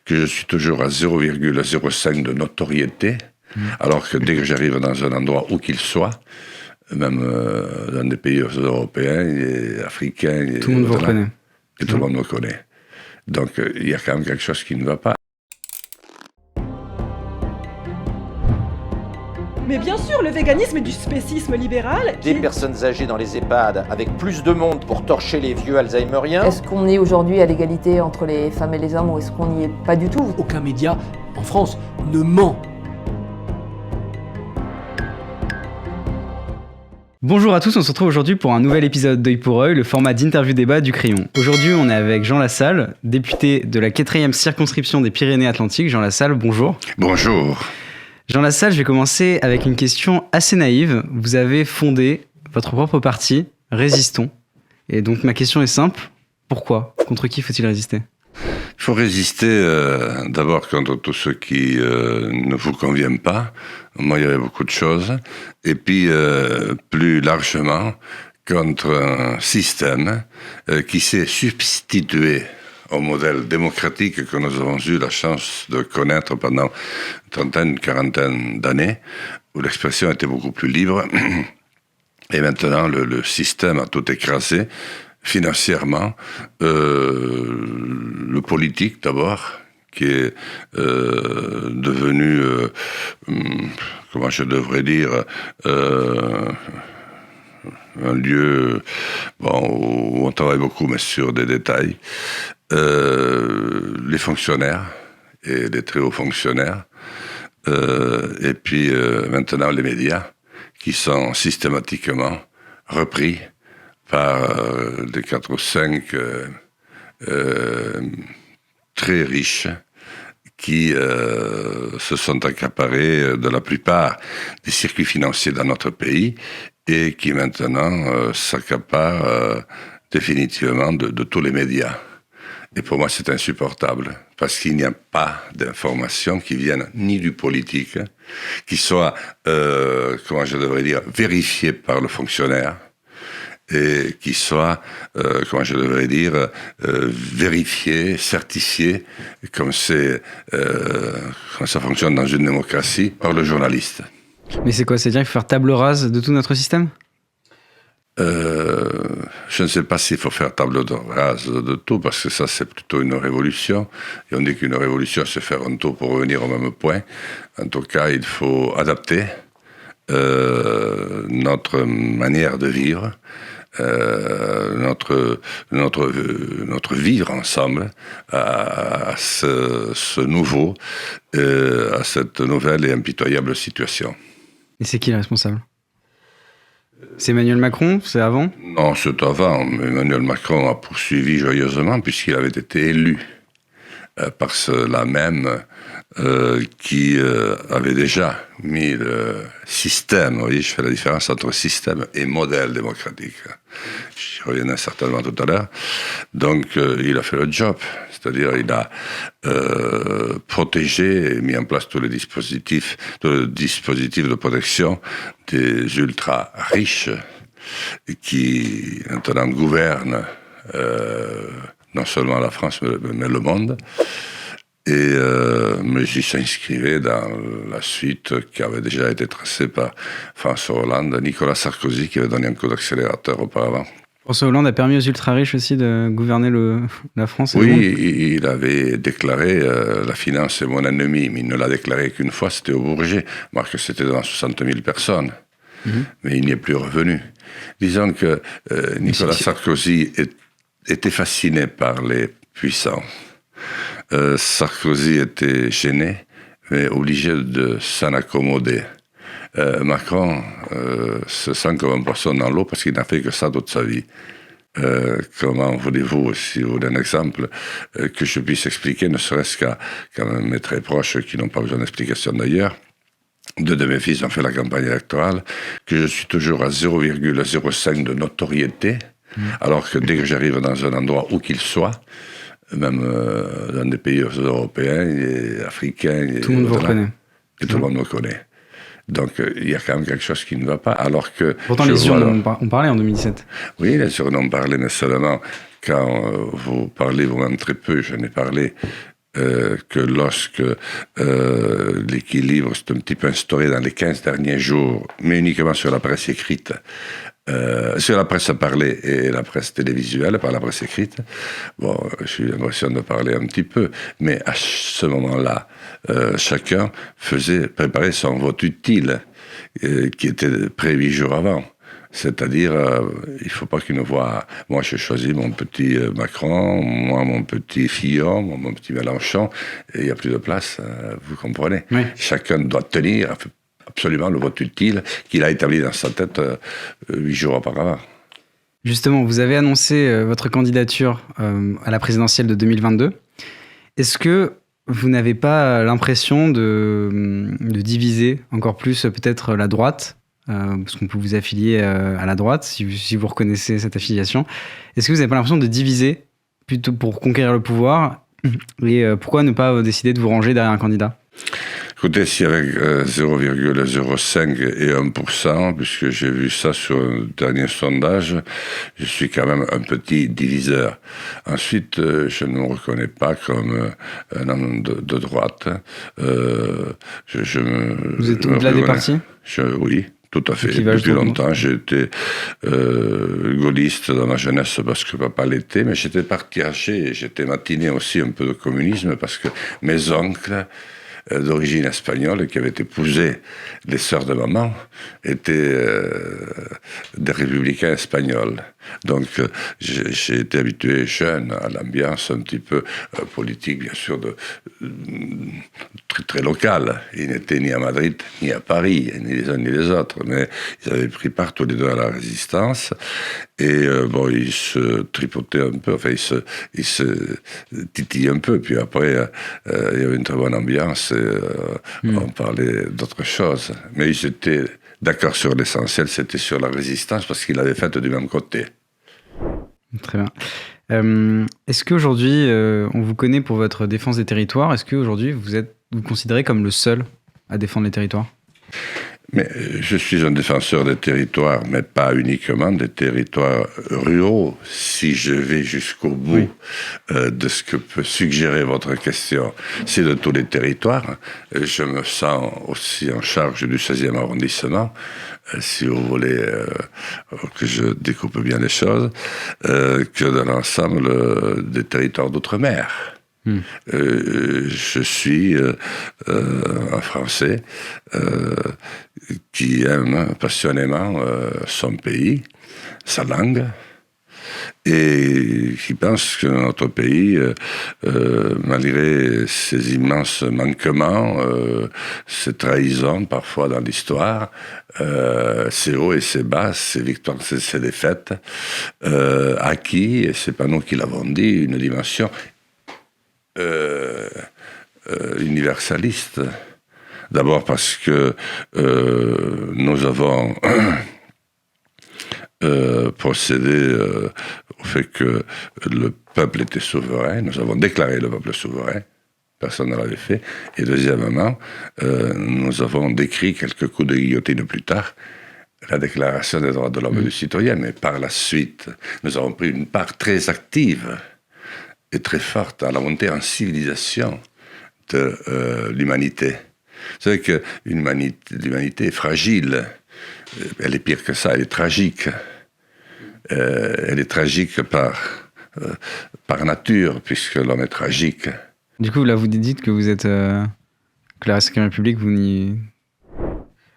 que je suis toujours à 0,05 de notoriété, alors que dès que j'arrive dans un endroit où qu'il soit, même dans des pays européens et africains, Tout le monde vous reconnaît. Et tout le monde me connaît. Donc il y a quand même quelque chose qui ne va pas. Mais bien sûr, le véganisme est du spécisme libéral. Des personnes âgées dans les EHPAD avec plus de monde pour torcher les vieux alzheimeriens. Est-ce qu'on est aujourd'hui à l'égalité entre les femmes et les hommes ou est-ce qu'on n'y est pas du tout? Aucun média en France ne ment. Bonjour à tous, on se retrouve aujourd'hui pour un nouvel épisode d'Œil pour Œil, le format d'interview-débat du Crayon. Aujourd'hui, on est avec Jean Lassalle, député de la 4e circonscription des Pyrénées-Atlantiques. Jean Lassalle, bonjour. Bonjour. Jean Lassalle, je vais commencer avec une question assez naïve. Vous avez fondé votre propre parti, Résistons. Et donc ma question est simple, pourquoi? Contre qui faut-il résister? Il faut résister d'abord contre tout ce qui ne vous convient pas. Moi, il y avait beaucoup de choses. Et puis, plus largement, contre un système qui s'est substitué au modèle démocratique que nous avons eu la chance de connaître pendant une trentaine, une quarantaine d'années, où l'expression était beaucoup plus libre. Et maintenant, le système a tout écrasé. Financièrement, le politique d'abord, qui est devenu, comment je devrais dire, un lieu où on travaille beaucoup, mais sur des détails. Les fonctionnaires et les très hauts fonctionnaires, et puis maintenant les médias, qui sont systématiquement repris par des 4 ou 5 très riches qui se sont accaparés de la plupart des circuits financiers dans notre pays et qui maintenant s'accaparent définitivement de tous les médias. Et pour moi, c'est insupportable, parce qu'il n'y a pas d'informations qui viennent ni du politique, qui soient, comment je devrais dire, vérifiées par le fonctionnaire, et qui soit, comment je devrais dire, vérifié, certifié, comme ça fonctionne dans une démocratie, par le journaliste. Mais c'est quoi? C'est-à-dire qu'il faut faire table rase de tout notre système? Je ne sais pas s'il faut faire table rase de tout, parce que ça, c'est plutôt une révolution. Et on dit qu'une révolution, c'est faire un tour pour revenir au même point. En tout cas, il faut adapter notre manière de vivre, notre vivre ensemble à ce nouveau, à cette nouvelle et impitoyable situation. Et c'est qui le responsable? C'est Emmanuel Macron? C'est avant? Non, c'est avant. Emmanuel Macron a poursuivi joyeusement puisqu'il avait été élu par ceux-là même qui avaient déjà mis le système. Vous voyez, je fais la différence entre système et modèle démocratique. J'y reviendrai certainement tout à l'heure. Donc, il a fait le job. C'est-à-dire, il a protégé et mis en place tous les dispositifs de protection des ultra-riches qui, maintenant, gouvernent non seulement la France, mais le monde. Mais j'y s'inscrivait dans la suite qui avait déjà été tracée par François Hollande, Nicolas Sarkozy, qui avait donné un coup d'accélérateur auparavant. François Hollande a permis aux ultra-riches aussi de gouverner la France? Oui, il avait déclaré la finance est mon ennemi, mais il ne l'a déclaré qu'une fois, c'était au Bourget. Marque que c'était devant 60 000 personnes. Mais il n'y est plus revenu. Disons que Nicolas Sarkozy était fasciné par les puissants. Sarkozy était gêné, mais obligé de s'en accommoder. Macron se sent comme un poisson dans l'eau parce qu'il n'a fait que ça toute sa vie. Comment voulez-vous, si vous voulez un exemple, que je puisse expliquer, ne serait-ce qu'à mes très proches qui n'ont pas besoin d'explication d'ailleurs. Deux de mes fils ont fait la campagne électorale, que je suis toujours à 0,05 de notoriété, alors que dès que j'arrive dans un endroit où qu'il soit, même dans des pays européens et africains, tout le monde vous reconnaît. Et tout le monde me connaît. Donc il y a quand même quelque chose qui ne va pas. Alors que pourtant les surnoms on parlait en 2017. Oui, les surnoms parlaient, mais seulement quand vous parlez vous-même très peu, je n'ai parlé que lorsque l'équilibre s'est un petit peu instauré dans les 15 derniers jours, mais uniquement sur la presse écrite, sur la presse parlée et la presse télévisuelle, par la presse écrite. Bon, j'ai eu l'impression de parler un petit peu, mais à ce moment-là, chacun préparait son vote utile, qui était prêt 8 jours avant. C'est-à-dire, il ne faut pas qu'il ne voit... Moi, j'ai choisi mon petit Macron, moi, mon petit Fillon, moi, mon petit Mélenchon, et il n'y a plus de place, vous comprenez. Oui. Chacun doit tenir absolument le vote utile qu'il a établi dans sa tête 8 jours auparavant. Justement, vous avez annoncé votre candidature à la présidentielle de 2022. Est-ce que vous n'avez pas l'impression de diviser encore plus peut-être la droite, parce qu'on peut vous affilier à la droite, si vous reconnaissez cette affiliation. Est-ce que vous n'avez pas l'impression de diviser plutôt pour conquérir le pouvoir? Et pourquoi ne pas décider de vous ranger derrière un candidat? Écoutez, si avec 0,05 et 1%, puisque j'ai vu ça sur un dernier sondage, je suis quand même un petit diviseur. Ensuite, je ne me reconnais pas comme un homme de droite. Vous êtes au-delà des partis? Oui. Tout à fait. Depuis longtemps, j'ai été gaulliste dans ma jeunesse parce que papa l'était, mais j'étais partagé, j'étais matiné aussi un peu de communisme parce que mes oncles d'origine espagnole qui avaient épousé les sœurs de maman étaient des républicains espagnols. Donc j'ai été habitué jeune à l'ambiance un petit peu politique, bien sûr, très, très locale. Ils n'étaient ni à Madrid ni à Paris, ni les uns ni les autres, mais ils avaient pris part tous les deux à la résistance. Et bon, ils se tripotaient un peu, enfin ils se titillaient un peu, puis après il y avait une très bonne ambiance et on parlait d'autre chose. Mais ils étaient d'accord sur l'essentiel, c'était sur la résistance, parce qu'ils l'avaient faite du même côté. Très bien. Est-ce qu'aujourd'hui, on vous connaît pour votre défense des territoires? Est-ce qu'aujourd'hui, vous considérez comme le seul à défendre les territoires? Mais je suis un défenseur des territoires, mais pas uniquement des territoires ruraux. Si je vais jusqu'au bout de ce que peut suggérer votre question, c'est de tous les territoires. Je me sens aussi en charge du 16e arrondissement, si vous voulez que je découpe bien les choses, que de l'ensemble des territoires d'outre-mer. Je suis un Français qui aime passionnément son pays, sa langue, et qui pense que notre pays, malgré ses immenses manquements, ses trahisons parfois dans l'histoire, ses hauts et ses bas, ses victoires et ses défaites, acquis, et c'est pas nous qui l'avons dit, une dimension universaliste. D'abord parce que nous avons procédé au fait que le peuple était souverain. Nous avons déclaré le peuple souverain. Personne ne l'avait fait. Et deuxièmement, nous avons décrit quelques coups de guillotine plus tard la Déclaration des droits de l'homme et du citoyen. Mais par la suite, nous avons pris une part très active et très forte à la montée en civilisation de l'humanité. Vous savez que l'humanité est fragile. Elle est pire que ça, elle est tragique. Elle est tragique par nature, puisque l'homme est tragique. Du coup, là, vous dites que vous êtes... que la 5e République, vous n'y...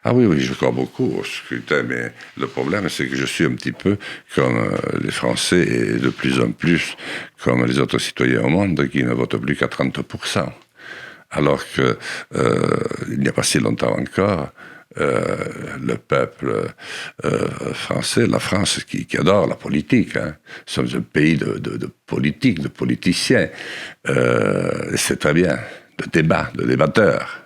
Ah oui, je crois beaucoup au scrutin, mais le problème, c'est que je suis un petit peu comme les Français et de plus en plus comme les autres citoyens au monde qui ne votent plus qu'à 30%. Alors que il n'y a pas si longtemps encore, le peuple français, la France qui adore la politique, nous sommes un pays de politique, de politiciens, c'est très bien, de débat, de débatteurs.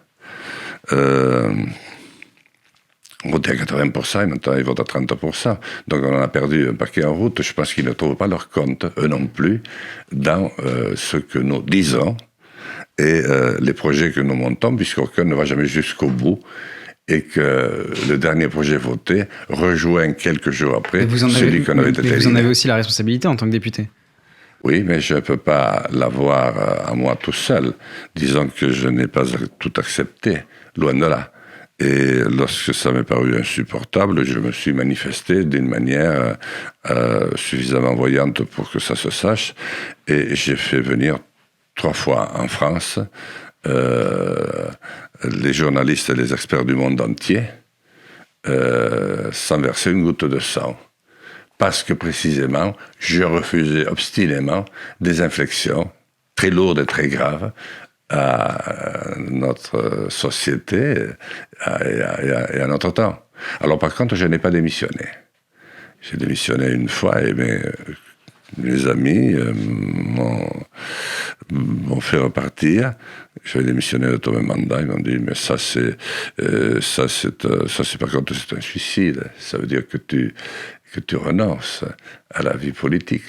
On votait à 80% et maintenant ils votent à 30%. Donc on en a perdu un paquet en route. Je pense qu'ils ne trouvent pas leur compte, eux non plus, dans ce que nous disons et les projets que nous montons, puisqu'aucun ne va jamais jusqu'au bout. Et que le dernier projet voté rejoint quelques jours après celui qu'on avait été. Mais vous en avez aussi la responsabilité en tant que député. Oui, mais je ne peux pas l'avoir à moi tout seul. Disons que je n'ai pas tout accepté, loin de là. Et lorsque ça m'est paru insupportable, je me suis manifesté d'une manière suffisamment voyante pour que ça se sache. Et j'ai fait venir 3 fois en France les journalistes et les experts du monde entier sans verser une goutte de sang. Parce que précisément, je refusais obstinément des inflexions très lourdes et très graves à notre société et à notre temps. Alors par contre, je n'ai pas démissionné. J'ai démissionné une fois et mes amis m'ont fait repartir. J'avais démissionné de tout mon mandat. Ils m'ont dit, mais ça c'est par contre c'est un suicide. Ça veut dire que tu renonces à la vie politique.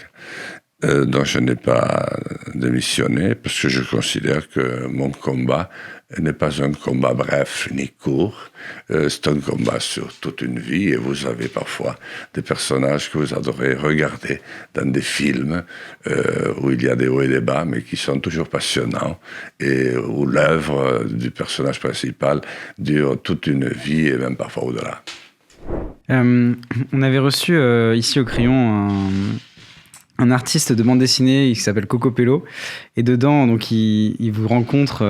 Donc je n'ai pas démissionné parce que je considère que mon combat n'est pas un combat bref ni court. C'est un combat sur toute une vie et vous avez parfois des personnages que vous adorez regarder dans des films où il y a des hauts et des bas mais qui sont toujours passionnants et où l'œuvre du personnage principal dure toute une vie et même parfois au-delà. On avait reçu ici au Crayon un artiste de bande dessinée qui s'appelle Coco Pello, et dedans donc il vous rencontre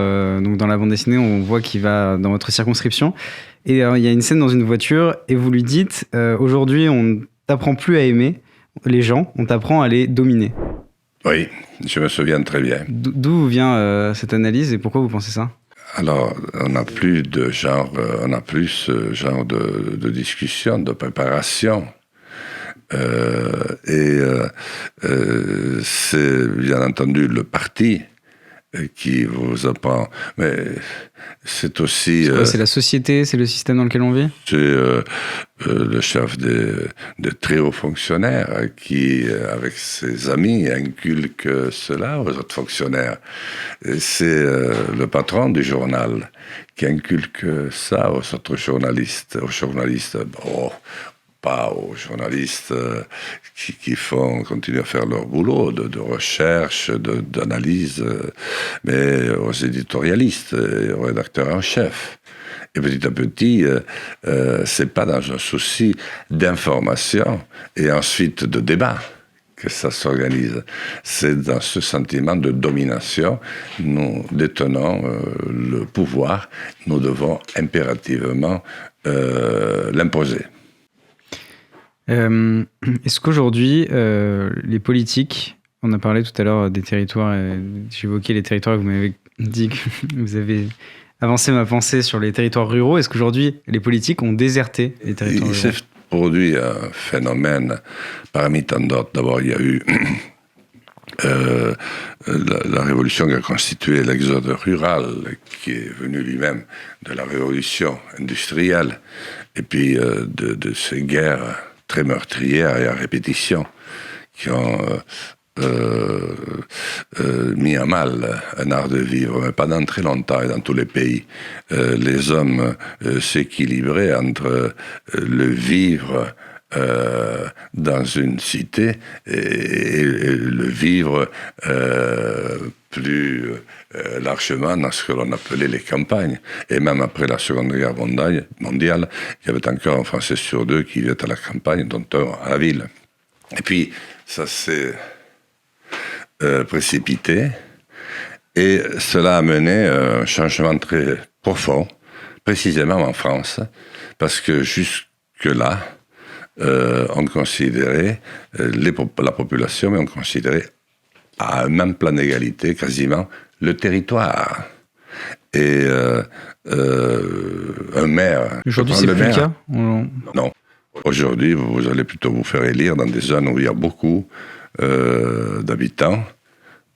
donc dans la bande dessinée, on voit qu'il va dans votre circonscription et il y a une scène dans une voiture et vous lui dites aujourd'hui on t'apprend plus à aimer les gens, on t'apprend à les dominer. Oui, je me souviens très bien. D'où vient cette analyse et pourquoi vous pensez ça? Alors, on n'a plus ce genre de discussion, de préparation. C'est bien entendu le parti qui vous apprend, mais c'est aussi... c'est la société, c'est le système dans lequel on vit? C'est le chef des très hauts fonctionnaires qui, avec ses amis, inculque cela aux autres fonctionnaires. Et c'est le patron du journal qui inculque ça aux autres journalistes. Pas aux journalistes qui continuent à faire leur boulot de recherche, d'analyse, mais aux éditorialistes et aux rédacteurs en chef. Et petit à petit, c'est pas dans un souci d'information et ensuite de débat que ça s'organise. C'est dans ce sentiment de domination. Nous détenons le pouvoir, nous devons impérativement l'imposer. Est-ce qu'aujourd'hui, les politiques, on a parlé tout à l'heure des territoires, j'évoquais les territoires et vous m'avez dit que vous avez avancé ma pensée sur les territoires ruraux, est-ce qu'aujourd'hui les politiques ont déserté les territoires ruraux? Il s'est produit un phénomène parmi tant d'autres. D'abord, il y a eu la révolution qui a constitué l'exode rural, qui est venu lui-même de la révolution industrielle, et puis de ces guerres très meurtrières et à répétition qui ont mis à mal un art de vivre, mais pendant très longtemps et dans tous les pays. Les hommes s'équilibraient entre le vivre dans une cité et le vivre plus largement dans ce que l'on appelait les campagnes. Et même après la Seconde Guerre mondiale, il y avait encore un Français sur 2 qui vivait à la campagne, dont un à la ville. Et puis, ça s'est précipité, et cela a mené un changement très profond, précisément en France, parce que jusque-là, on considérait la population, mais on considérait à un même plan d'égalité quasiment le territoire. Et un maire... Aujourd'hui, c'est plus le cas? Non. Aujourd'hui, vous allez plutôt vous faire élire dans des zones où il y a beaucoup d'habitants,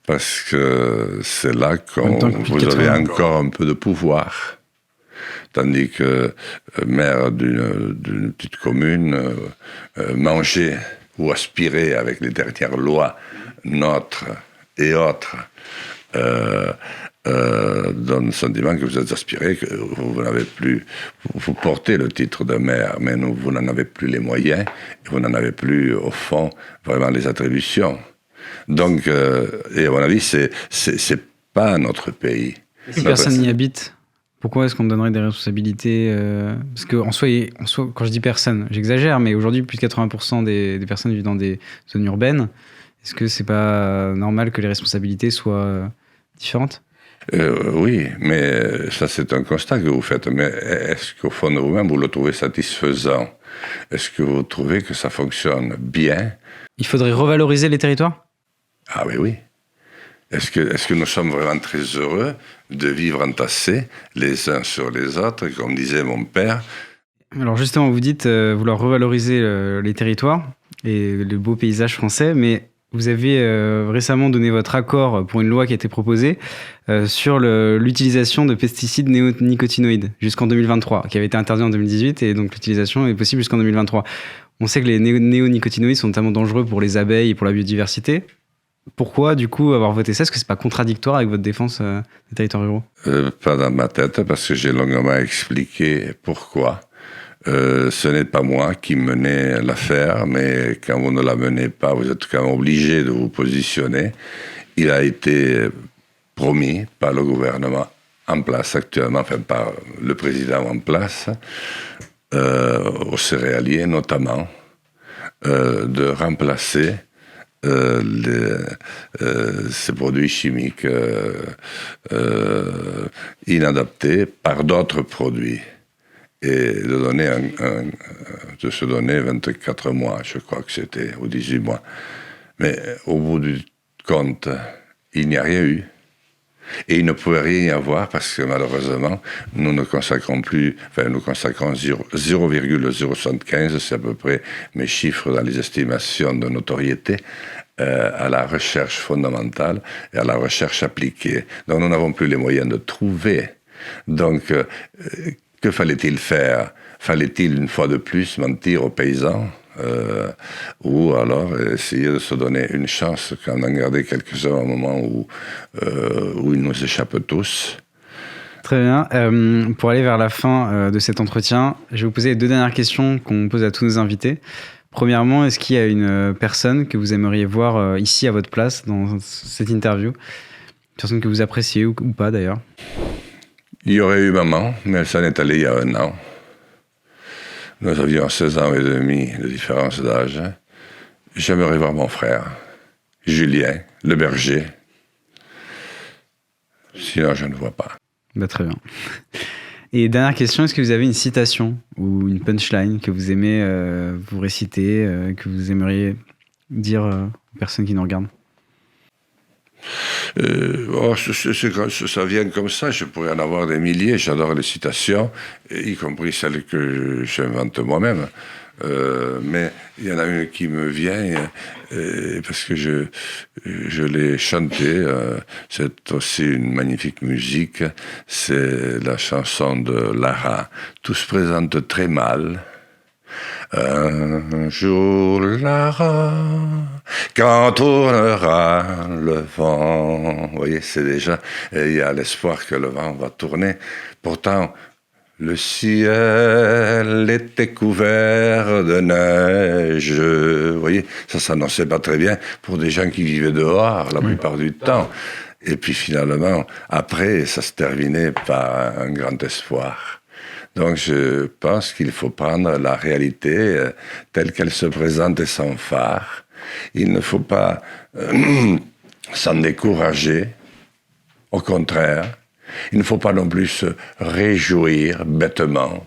parce que c'est là que vous avez encore un peu de pouvoir. Tandis que maire d'une petite commune, manger ou aspirer avec les dernières lois nôtres et autres, donne le sentiment que vous êtes aspiré, que vous n'avez plus, vous portez le titre de maire, mais vous n'en avez plus les moyens, et vous n'en avez plus, au fond, vraiment les attributions. Donc, et à mon avis, c'est pas notre pays. Si personne n'y habite, pourquoi est-ce qu'on donnerait des responsabilités Parce qu'en soi, quand je dis personne, j'exagère, mais aujourd'hui, plus de 80% des personnes vivent dans des zones urbaines. Est-ce que c'est pas normal que les responsabilités soient différentes ? Oui, mais ça c'est un constat que vous faites. Mais est-ce qu'au fond de vous-même, vous le trouvez satisfaisant ? Est-ce que vous trouvez que ça fonctionne bien ? Il faudrait revaloriser les territoires ? Ah oui. Est-ce que nous sommes vraiment très heureux de vivre entassés les uns sur les autres, comme disait mon père ? Alors justement, vous dites vouloir revaloriser les territoires et le beau paysage français, mais vous avez récemment donné votre accord pour une loi qui a été proposée sur l'utilisation de pesticides néonicotinoïdes jusqu'en 2023, qui avait été interdit en 2018, et donc l'utilisation est possible jusqu'en 2023. On sait que les néonicotinoïdes sont notamment dangereux pour les abeilles et pour la biodiversité. Pourquoi, du coup, avoir voté ça ? Est-ce que c'est pas contradictoire avec votre défense des territoires ruraux ? Pas dans ma tête, parce que j'ai longuement expliqué pourquoi. Ce n'est pas moi qui menais l'affaire, mais quand vous ne la menez pas, vous êtes quand même obligé de vous positionner. Il a été promis par le gouvernement en place actuellement, enfin par le président en place, aux céréaliers notamment, de remplacer ces produits chimiques inadaptés par d'autres produits. Et de se donner 24 mois, je crois que c'était, ou 18 mois. Mais au bout du compte, il n'y a rien eu. Et il ne pouvait rien y avoir parce que malheureusement, nous consacrons 0,075, c'est à peu près mes chiffres dans les estimations de notoriété, à la recherche fondamentale et à la recherche appliquée. Donc nous n'avons plus les moyens de trouver. Donc, que fallait-il faire ? Fallait-il, une fois de plus, mentir aux paysans ou alors essayer de se donner une chance quand on en gardait quelques-uns au moment où ils nous échappent tous ? Très bien. Pour aller vers la fin de cet entretien, je vais vous poser les 2 dernières questions qu'on pose à tous nos invités. Premièrement, est-ce qu'il y a une personne que vous aimeriez voir ici à votre place dans cette interview ? Une personne que vous appréciez ou pas d'ailleurs ? Il y aurait eu maman, mais elle s'en est allée il y a 1 an. Nous avions 16 ans et demi de différence d'âge. J'aimerais voir mon frère, Julien, le berger. Sinon, je ne vois pas. Très bien. Et dernière question, est-ce que vous avez une citation ou une punchline que vous aimez vous réciter, que vous aimeriez dire aux personnes qui nous regardent ? Ça vient comme ça, je pourrais en avoir des milliers, j'adore les citations, y compris celles que j'invente moi-même. Mais il y en a une qui me vient, parce que je l'ai chantée, c'est aussi une magnifique musique, c'est la chanson de Lara. Tout se présente très mal. Un jour, Lara, quand tournera le vent. Vous voyez, c'est déjà, il y a l'espoir que le vent va tourner. Pourtant, le ciel était couvert de neige. Vous voyez, ça s'annonçait pas très bien pour des gens qui vivaient dehors la plupart du temps. Et puis finalement, après, ça se terminait par un grand espoir. Donc je pense qu'il faut prendre la réalité telle qu'elle se présente et sans phare. Il ne faut pas s'en décourager. Au contraire, il ne faut pas non plus se réjouir bêtement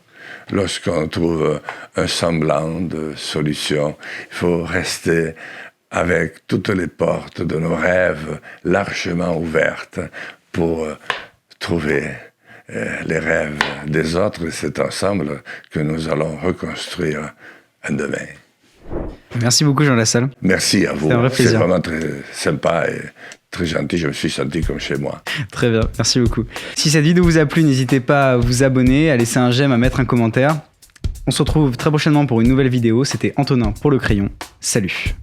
lorsqu'on trouve un semblant de solution. Il faut rester avec toutes les portes de nos rêves largement ouvertes pour trouver les rêves des autres, et c'est ensemble que nous allons reconstruire un demain. Merci beaucoup, Jean Lassalle. Merci à vous. C'est un vrai plaisir. C'est vraiment très sympa et très gentil. Je me suis senti comme chez moi. Très bien, merci beaucoup. Si cette vidéo vous a plu, n'hésitez pas à vous abonner, à laisser un j'aime, à mettre un commentaire. On se retrouve très prochainement pour une nouvelle vidéo. C'était Antonin pour Le Crayon. Salut.